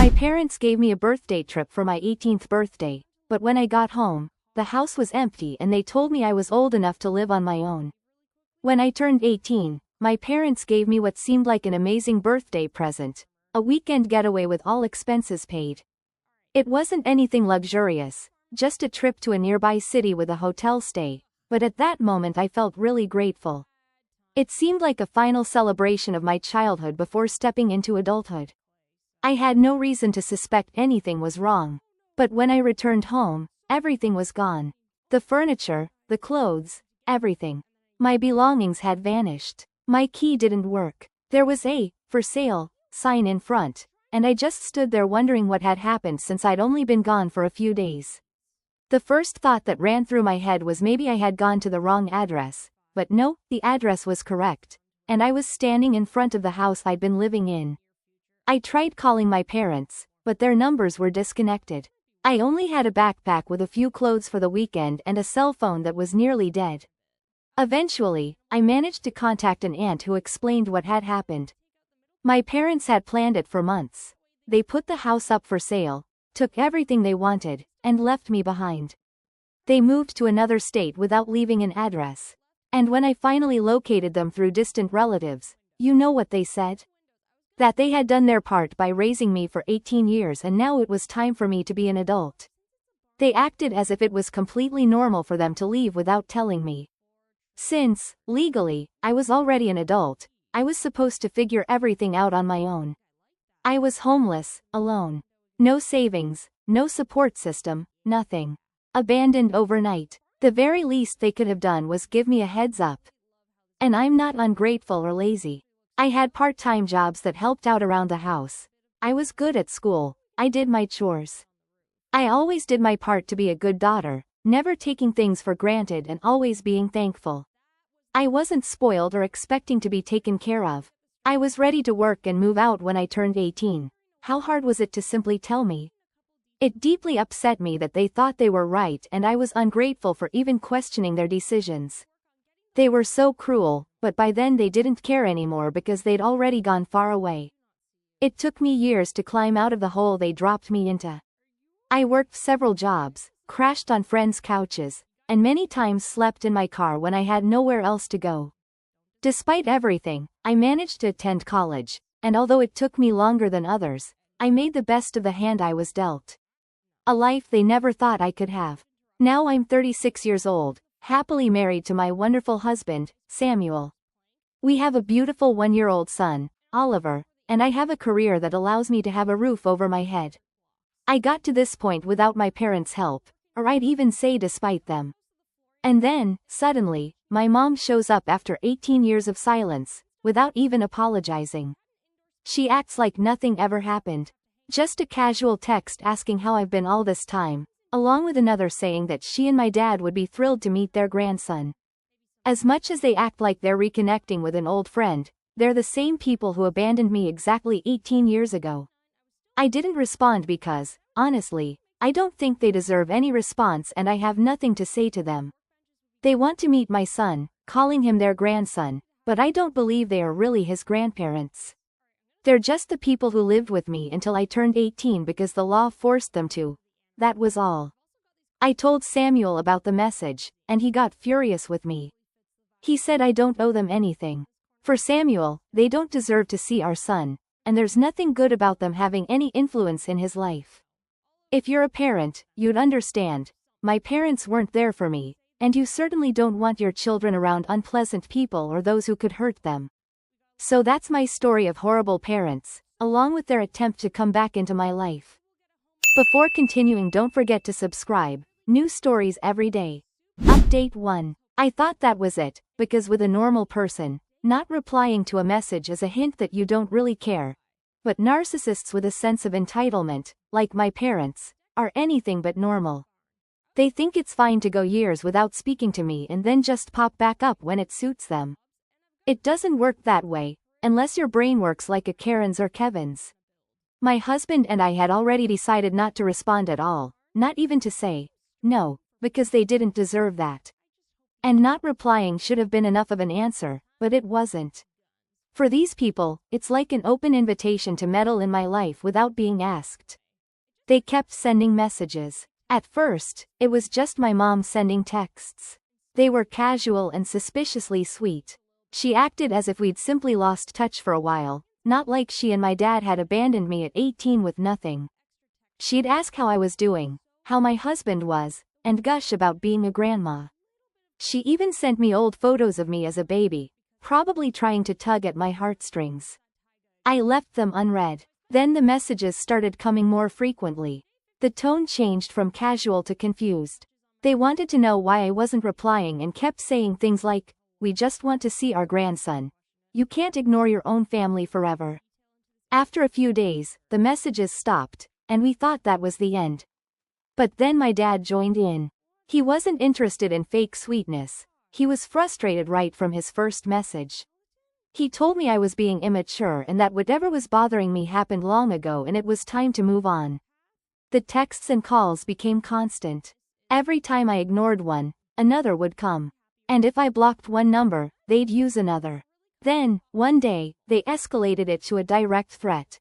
My parents gave me a birthday trip for my 18th birthday, but when I got home, the house was empty and they told me I was old enough to live on my own. When I turned 18, my parents gave me what seemed like an amazing birthday present, a weekend getaway with all expenses paid. It wasn't anything luxurious, just a trip to a nearby city with a hotel stay, but at that moment I felt really grateful. It seemed like a final celebration of my childhood before stepping into adulthood. I had no reason to suspect anything was wrong. But when I returned home, everything was gone. The furniture, the clothes, everything. My belongings had vanished. My key didn't work. There was a "for sale" sign in front, and I just stood there wondering what had happened since I'd only been gone for a few days. The first thought that ran through my head was maybe I had gone to the wrong address, but no, the address was correct, and I was standing in front of the house I'd been living in. I tried calling my parents, but their numbers were disconnected. I only had a backpack with a few clothes for the weekend and a cell phone that was nearly dead. Eventually, I managed to contact an aunt who explained what had happened. My parents had planned it for months. They put the house up for sale, took everything they wanted, and left me behind. They moved to another state without leaving an address. And when I finally located them through distant relatives, you know what they said? That they had done their part by raising me for 18 years and now it was time for me to be an adult. They acted as if it was completely normal for them to leave without telling me. Since, legally, I was already an adult, I was supposed to figure everything out on my own. I was homeless, alone. No savings, no support system, nothing. Abandoned overnight. The very least they could have done was give me a heads up. And I'm not ungrateful or lazy. I had part-time jobs that helped out around the house. I was good at school, I did my chores. I always did my part to be a good daughter, never taking things for granted and always being thankful. I wasn't spoiled or expecting to be taken care of. I was ready to work and move out when I turned 18. How hard was it to simply tell me? It deeply upset me that they thought they were right and I was ungrateful for even questioning their decisions. They were so cruel, but by then they didn't care anymore because they'd already gone far away. It took me years to climb out of the hole they dropped me into. I worked several jobs, crashed on friends' couches, and many times slept in my car when I had nowhere else to go. Despite everything, I managed to attend college, and although it took me longer than others, I made the best of the hand I was dealt. A life they never thought I could have. Now I'm 36 years old, happily married to my wonderful husband, Samuel. We have a beautiful 1-year-old son, Oliver, and I have a career that allows me to have a roof over my head. I got to this point without my parents' help, or I'd even say despite them. And then, suddenly, my mom shows up after 18 years of silence, without even apologizing. She acts like nothing ever happened. Just a casual text asking how I've been all this time, along with another saying that she and my dad would be thrilled to meet their grandson. As much as they act like they're reconnecting with an old friend, they're the same people who abandoned me exactly 18 years ago. I didn't respond because, honestly, I don't think they deserve any response and I have nothing to say to them. They want to meet my son, calling him their grandson, but I don't believe they are really his grandparents. They're just the people who lived with me until I turned 18 because the law forced them to. That was all. I told Samuel about the message, and he got furious with me. He said I don't owe them anything. For Samuel, they don't deserve to see our son, and there's nothing good about them having any influence in his life. If you're a parent, you'd understand. My parents weren't there for me, and you certainly don't want your children around unpleasant people or those who could hurt them. So that's my story of horrible parents, along with their attempt to come back into my life. Before continuing, don't forget to subscribe. New stories every day. Update 1. I thought that was it, because with a normal person, not replying to a message is a hint that you don't really care. But narcissists with a sense of entitlement, like my parents, are anything but normal. They think it's fine to go years without speaking to me and then just pop back up when it suits them. It doesn't work that way, unless your brain works like a Karen's or Kevin's. My husband and I had already decided not to respond at all, not even to say no, because they didn't deserve that. And not replying should have been enough of an answer, but it wasn't. For these people, it's like an open invitation to meddle in my life without being asked. They kept sending messages. At first, it was just my mom sending texts. They were casual and suspiciously sweet. She acted as if we'd simply lost touch for a while, not like she and my dad had abandoned me at 18 with nothing. She'd ask how I was doing, how my husband was, and gush about being a grandma. She even sent me old photos of me as a baby, probably trying to tug at my heartstrings. I left them unread. Then the messages started coming more frequently. The tone changed from casual to confused. They wanted to know why I wasn't replying and kept saying things like, "We just want to see our grandson. You can't ignore your own family forever." After a few days, the messages stopped, and we thought that was the end. But then my dad joined in. He wasn't interested in fake sweetness. He was frustrated right from his first message. He told me I was being immature and that whatever was bothering me happened long ago and it was time to move on. The texts and calls became constant. Every time I ignored one, another would come. And if I blocked one number, they'd use another. Then, one day, they escalated it to a direct threat.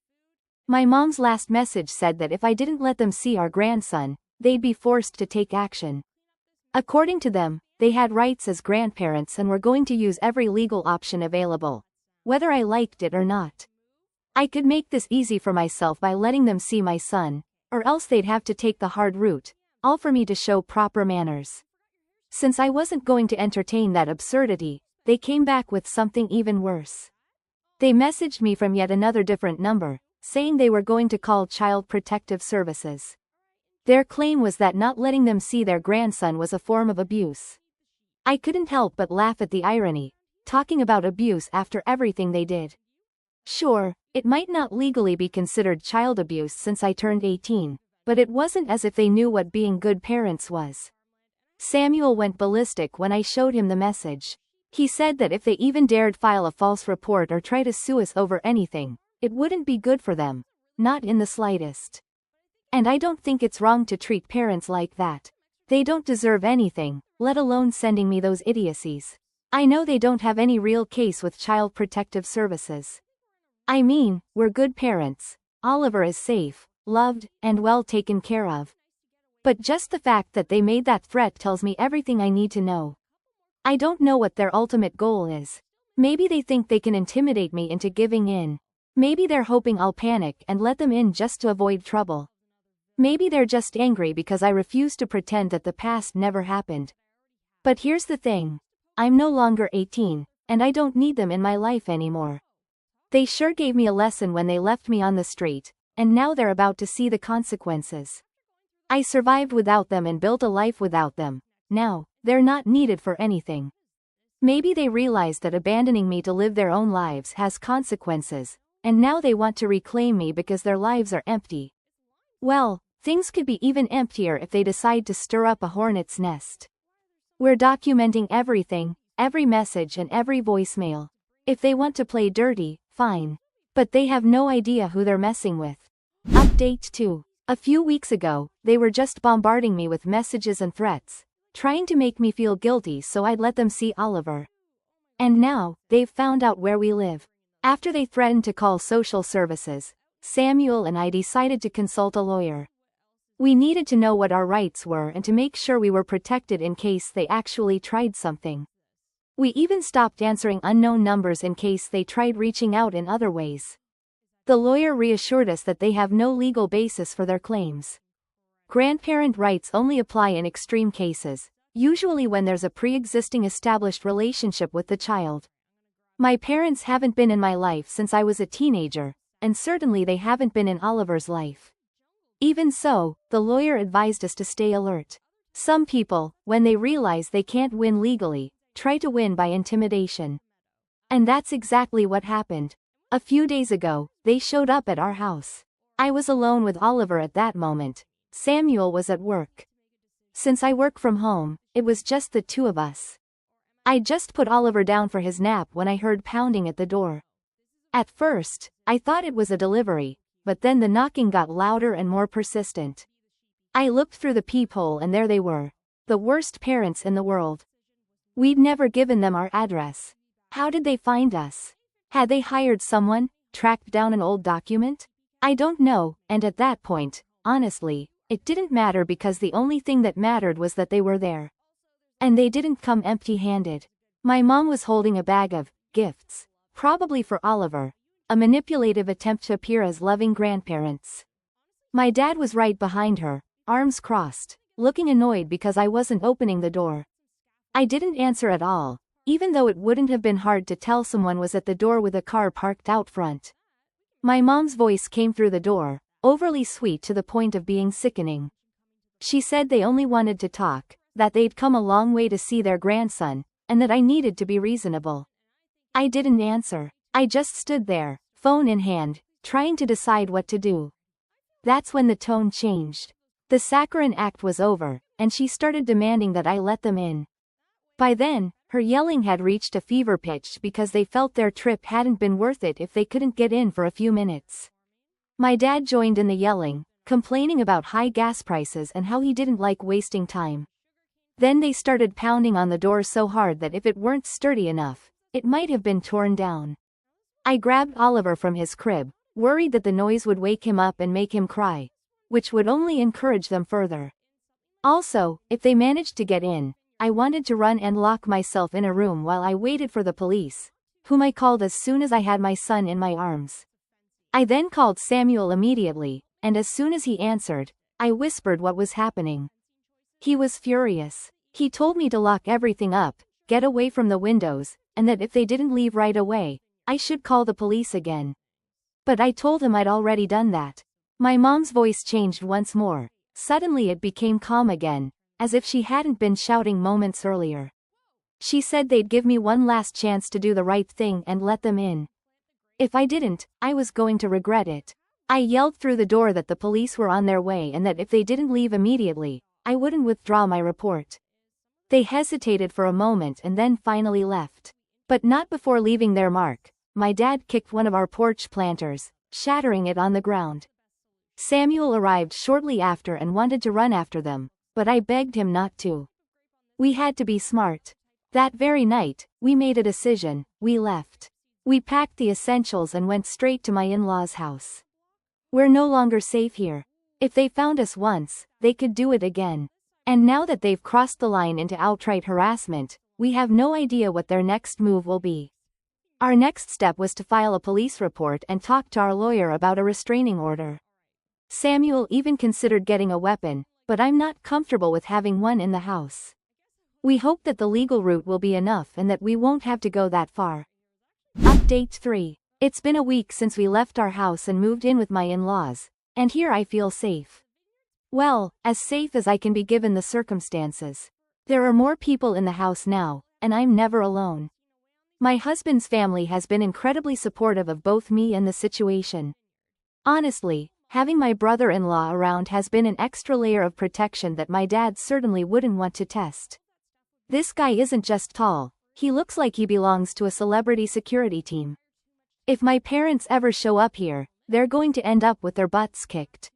My mom's last message said that if I didn't let them see our grandson, they'd be forced to take action. According to them, they had rights as grandparents and were going to use every legal option available, whether I liked it or not. I could make this easy for myself by letting them see my son, or else they'd have to take the hard route, all for me to show proper manners. Since I wasn't going to entertain that absurdity, they came back with something even worse. They messaged me from yet another different number, saying they were going to call Child Protective Services. Their claim was that not letting them see their grandson was a form of abuse. I couldn't help but laugh at the irony, talking about abuse after everything they did. Sure, it might not legally be considered child abuse since I turned 18, but it wasn't as if they knew what being good parents was. Samuel went ballistic when I showed him the message. He said that if they even dared file a false report or try to sue us over anything, it wouldn't be good for them, not in the slightest. And I don't think it's wrong to treat parents like that. They don't deserve anything, let alone sending me those idiocies. I know they don't have any real case with Child Protective Services. I mean, we're good parents. Oliver is safe, loved, and well taken care of. But just the fact that they made that threat tells me everything I need to know. I don't know what their ultimate goal is. Maybe they think they can intimidate me into giving in. Maybe they're hoping I'll panic and let them in just to avoid trouble. Maybe they're just angry because I refuse to pretend that the past never happened. But here's the thing. I'm no longer 18, and I don't need them in my life anymore. They sure gave me a lesson when they left me on the street, and now they're about to see the consequences. I survived without them and built a life without them. Now, they're not needed for anything. Maybe they realize that abandoning me to live their own lives has consequences, and now they want to reclaim me because their lives are empty. Well, things could be even emptier if they decide to stir up a hornet's nest. We're documenting everything, every message and every voicemail. If they want to play dirty, fine. But they have no idea who they're messing with. Update 2. A few weeks ago, they were just bombarding me with messages and threats, trying to make me feel guilty so I'd let them see Oliver. And now, they've found out where we live. After they threatened to call social services, Samuel and I decided to consult a lawyer. We needed to know what our rights were and to make sure we were protected in case they actually tried something. We even stopped answering unknown numbers in case they tried reaching out in other ways. The lawyer reassured us that they have no legal basis for their claims. Grandparent rights only apply in extreme cases, usually when there's a pre-existing established relationship with the child. My parents haven't been in my life since I was a teenager, and certainly they haven't been in Oliver's life. Even so, the lawyer advised us to stay alert. Some people, when they realize they can't win legally, try to win by intimidation. And that's exactly what happened. A few days ago, they showed up at our house. I was alone with Oliver at that moment. Samuel was at work. Since I work from home, it was just the two of us. I just put Oliver down for his nap when I heard pounding at the door. At first, I thought it was a delivery, but then the knocking got louder and more persistent. I looked through the peephole and there they were. The worst parents in the world. We'd never given them our address. How did they find us? Had they hired someone, tracked down an old document? I don't know, and at that point, honestly, it didn't matter because the only thing that mattered was that they were there. And they didn't come empty-handed. My mom was holding a bag of gifts, probably for Oliver, a manipulative attempt to appear as loving grandparents. My dad was right behind her, arms crossed, looking annoyed because I wasn't opening the door. I didn't answer at all, even though it wouldn't have been hard to tell someone was at the door with a car parked out front. My mom's voice came through the door, overly sweet to the point of being sickening. She said they only wanted to talk, that they'd come a long way to see their grandson, and that I needed to be reasonable. I didn't answer. I just stood there, phone in hand, trying to decide what to do. That's when the tone changed. The saccharine act was over, and she started demanding that I let them in. By then, her yelling had reached a fever pitch because they felt their trip hadn't been worth it if they couldn't get in for a few minutes. My dad joined in the yelling, complaining about high gas prices and how he didn't like wasting time. Then they started pounding on the door so hard that if it weren't sturdy enough, it might have been torn down. I grabbed Oliver from his crib, worried that the noise would wake him up and make him cry, which would only encourage them further. Also, if they managed to get in, I wanted to run and lock myself in a room while I waited for the police, whom I called as soon as I had my son in my arms. I then called Samuel immediately, and as soon as he answered, I whispered what was happening. He was furious. He told me to lock everything up, get away from the windows, and that if they didn't leave right away, I should call the police again. But I told him I'd already done that. My mom's voice changed once more. Suddenly it became calm again, as if she hadn't been shouting moments earlier. She said they'd give me one last chance to do the right thing and let them in. If I didn't, I was going to regret it. I yelled through the door that the police were on their way and that if they didn't leave immediately, I wouldn't withdraw my report. They hesitated for a moment and then finally left. But not before leaving their mark. My dad kicked one of our porch planters, shattering it on the ground. Samuel arrived shortly after and wanted to run after them, but I begged him not to. We had to be smart. That very night, we made a decision. We left. We packed the essentials and went straight to my in-laws' house. We're no longer safe here. If they found us once, they could do it again. And now that they've crossed the line into outright harassment, we have no idea what their next move will be. Our next step was to file a police report and talk to our lawyer about a restraining order. Samuel even considered getting a weapon, but I'm not comfortable with having one in the house. We hope that the legal route will be enough and that we won't have to go that far. Update 3. It's been a week since we left our house and moved in with my in-laws, and here I feel safe. Well, as safe as I can be given the circumstances. There are more people in the house now, and I'm never alone. My husband's family has been incredibly supportive of both me and the situation. Honestly, having my brother-in-law around has been an extra layer of protection that my dad certainly wouldn't want to test. This guy isn't just tall, he looks like he belongs to a celebrity security team. If my parents ever show up here, they're going to end up with their butts kicked.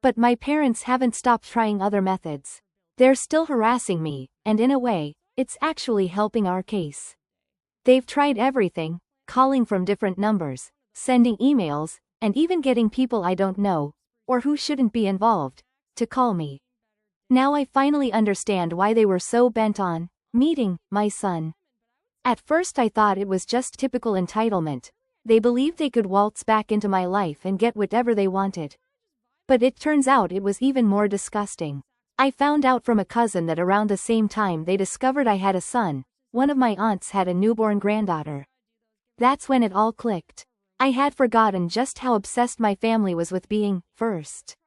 But my parents haven't stopped trying other methods. They're still harassing me, and in a way, it's actually helping our case. They've tried everything, calling from different numbers, sending emails, and even getting people I don't know, or who shouldn't be involved, to call me. Now I finally understand why they were so bent on meeting my son. At first I thought it was just typical entitlement. They believed they could waltz back into my life and get whatever they wanted. But it turns out it was even more disgusting. I found out from a cousin that around the same time they discovered I had a son, one of my aunts had a newborn granddaughter. That's when it all clicked. I had forgotten just how obsessed my family was with being first.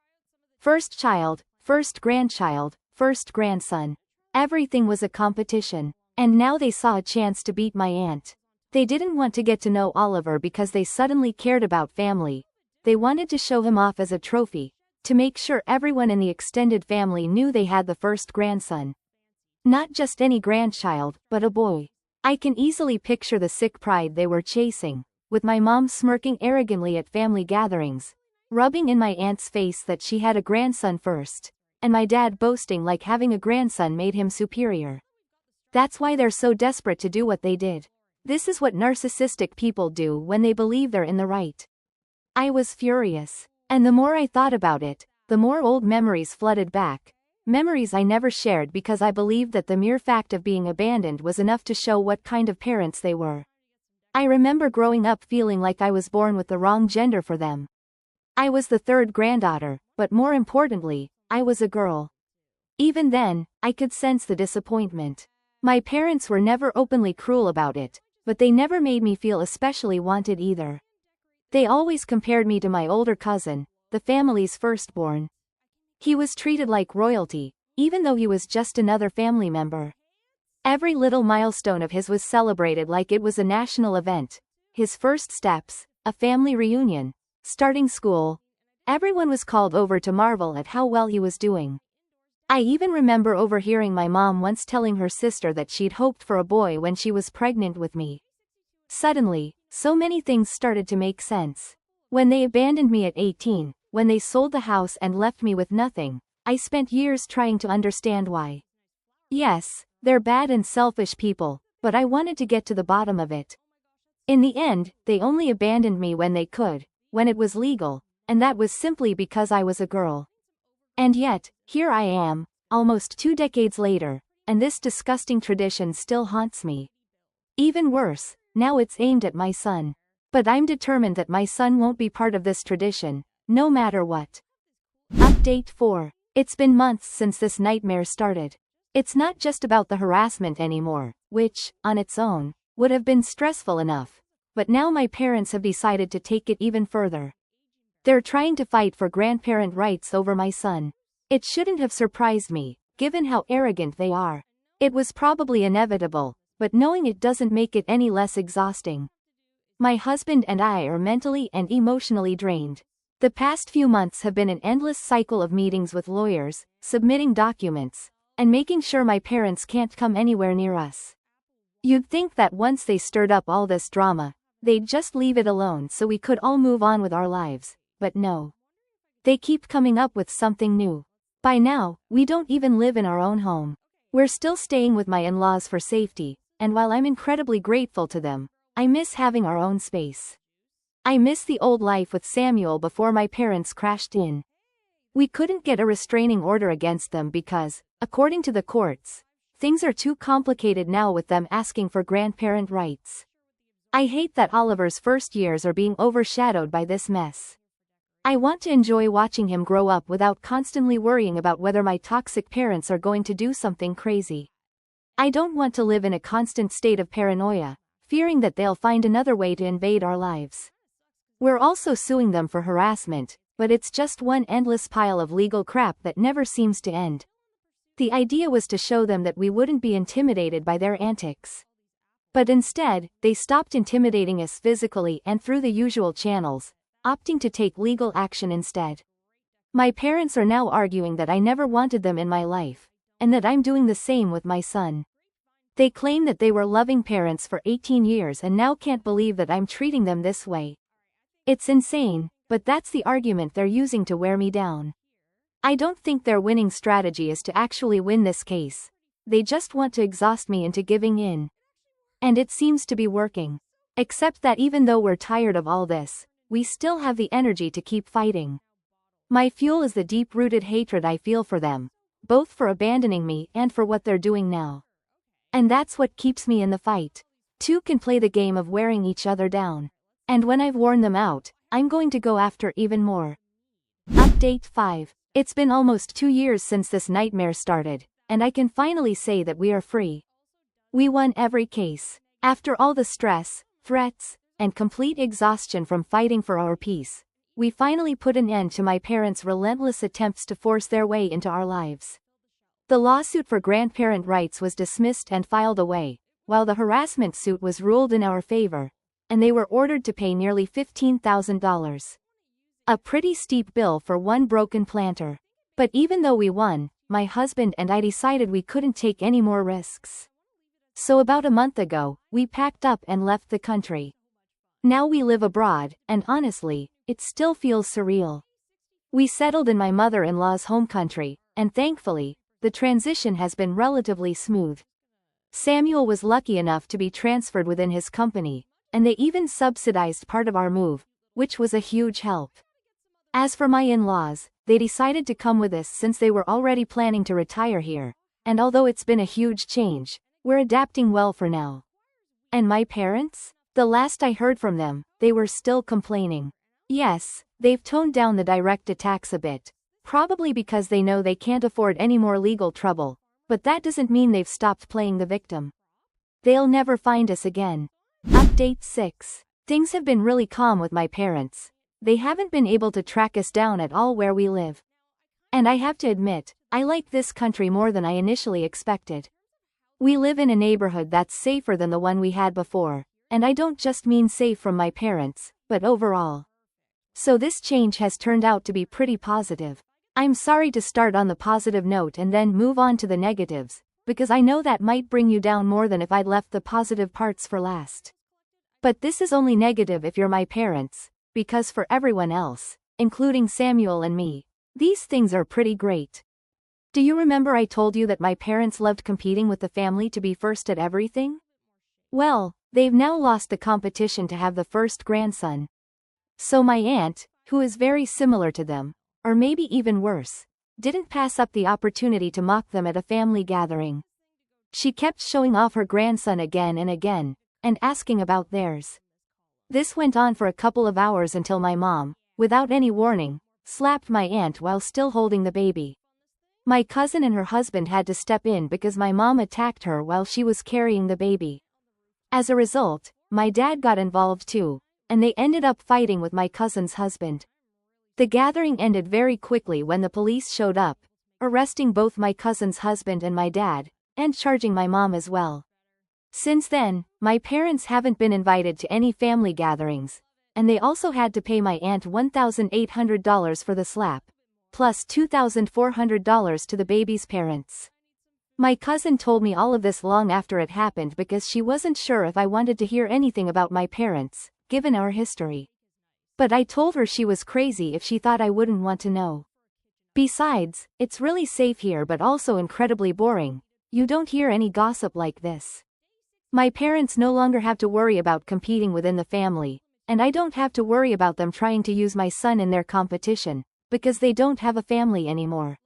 First child, first grandchild, first grandson. Everything was a competition, and now they saw a chance to beat my aunt. They didn't want to get to know Oliver because they suddenly cared about family. They wanted to show him off as a trophy, to make sure everyone in the extended family knew they had the first grandson. Not just any grandchild, but a boy. I can easily picture the sick pride they were chasing, with my mom smirking arrogantly at family gatherings, rubbing in my aunt's face that she had a grandson first, and my dad boasting like having a grandson made him superior. That's why they're so desperate to do what they did. This is what narcissistic people do when they believe they're in the right. I was furious. And the more I thought about it, the more old memories flooded back. Memories I never shared because I believed that the mere fact of being abandoned was enough to show what kind of parents they were. I remember growing up feeling like I was born with the wrong gender for them. I was the third granddaughter, but more importantly, I was a girl. Even then, I could sense the disappointment. My parents were never openly cruel about it, but they never made me feel especially wanted either. They always compared me to my older cousin, the family's firstborn. He was treated like royalty, even though he was just another family member. Every little milestone of his was celebrated like it was a national event. His first steps, a family reunion, starting school. Everyone was called over to marvel at how well he was doing. I even remember overhearing my mom once telling her sister that she'd hoped for a boy when she was pregnant with me. Suddenly, so many things started to make sense. When they abandoned me at 18, when they sold the house and left me with nothing, I spent years trying to understand why. Yes, they're bad and selfish people, but I wanted to get to the bottom of it. In the end, they only abandoned me when they could, when it was legal, and that was simply because I was a girl. And yet, here I am, almost 2 decades later, and this disgusting tradition still haunts me. Even worse, now it's aimed at my son. But I'm determined that my son won't be part of this tradition, no matter what. Update 4. It's been months since this nightmare started. It's not just about the harassment anymore, which, on its own, would have been stressful enough. But now my parents have decided to take it even further. They're trying to fight for grandparent rights over my son. It shouldn't have surprised me, given how arrogant they are. It was probably inevitable, but knowing it doesn't make it any less exhausting. My husband and I are mentally and emotionally drained. The past few months have been an endless cycle of meetings with lawyers, submitting documents, and making sure my parents can't come anywhere near us. You'd think that once they stirred up all this drama, they'd just leave it alone so we could all move on with our lives, but no. They keep coming up with something new. By now, we don't even live in our own home. We're still staying with my in-laws for safety, and while I'm incredibly grateful to them, I miss having our own space. I miss the old life with Samuel before my parents crashed in. We couldn't get a restraining order against them because, according to the courts, things are too complicated now with them asking for grandparent rights. I hate that Oliver's first years are being overshadowed by this mess. I want to enjoy watching him grow up without constantly worrying about whether my toxic parents are going to do something crazy. I don't want to live in a constant state of paranoia, fearing that they'll find another way to invade our lives. We're also suing them for harassment, but it's just one endless pile of legal crap that never seems to end. The idea was to show them that we wouldn't be intimidated by their antics. But instead, they stopped intimidating us physically and through the usual channels, opting to take legal action instead. My parents are now arguing that I never wanted them in my life, and that I'm doing the same with my son. They claim that they were loving parents for 18 years and now can't believe that I'm treating them this way. It's insane, but that's the argument they're using to wear me down. I don't think their winning strategy is to actually win this case. They just want to exhaust me into giving in. And it seems to be working. Except that even though we're tired of all this, we still have the energy to keep fighting. My fuel is the deep-rooted hatred I feel for them, both for abandoning me and for what they're doing now. And that's what keeps me in the fight. Two can play the game of wearing each other down. And when I've worn them out, I'm going to go after even more. Update 5. It's been almost 2 years since this nightmare started, and I can finally say that we are free. We won every case. After all the stress, threats, and complete exhaustion from fighting for our peace, we finally put an end to my parents' relentless attempts to force their way into our lives. The lawsuit for grandparent rights was dismissed and filed away, while the harassment suit was ruled in our favor, and they were ordered to pay nearly $15,000. A pretty steep bill for one broken planter. But even though we won, my husband and I decided we couldn't take any more risks. So about a month ago, we packed up and left the country. Now we live abroad, and honestly, it still feels surreal. We settled in my mother-in-law's home country, and thankfully, the transition has been relatively smooth. Samuel was lucky enough to be transferred within his company, and they even subsidized part of our move, which was a huge help. As for my in-laws, they decided to come with us since they were already planning to retire here, and although it's been a huge change, we're adapting well for now. And my parents? The last I heard from them, they were still complaining. Yes, they've toned down the direct attacks a bit, probably because they know they can't afford any more legal trouble, but that doesn't mean they've stopped playing the victim. They'll never find us again. Update 6. Things have been really calm with my parents. They haven't been able to track us down at all where we live. And I have to admit, I like this country more than I initially expected. We live in a neighborhood that's safer than the one we had before, and I don't just mean safe from my parents, but overall. So this change has turned out to be pretty positive. I'm sorry to start on the positive note and then move on to the negatives, because I know that might bring you down more than if I'd left the positive parts for last. But this is only negative if you're my parents, because for everyone else, including Samuel and me, these things are pretty great. Do you remember I told you that my parents loved competing with the family to be first at everything? Well, they've now lost the competition to have the first grandson. So my aunt, who is very similar to them, or maybe even worse, didn't pass up the opportunity to mock them at a family gathering. She kept showing off her grandson again and again, and asking about theirs. This went on for a couple of hours until my mom, without any warning, slapped my aunt while still holding the baby. My cousin and her husband had to step in because my mom attacked her while she was carrying the baby. As a result, my dad got involved too, and they ended up fighting with my cousin's husband. The gathering ended very quickly when the police showed up, arresting both my cousin's husband and my dad, and charging my mom as well. Since then, my parents haven't been invited to any family gatherings, and they also had to pay my aunt $1,800 for the slap, plus $2,400 to the baby's parents. My cousin told me all of this long after it happened because she wasn't sure if I wanted to hear anything about my parents, given our history. But I told her she was crazy if she thought I wouldn't want to know. Besides, it's really safe here but also incredibly boring. You don't hear any gossip like this. My parents no longer have to worry about competing within the family, and I don't have to worry about them trying to use my son in their competition, because they don't have a family anymore.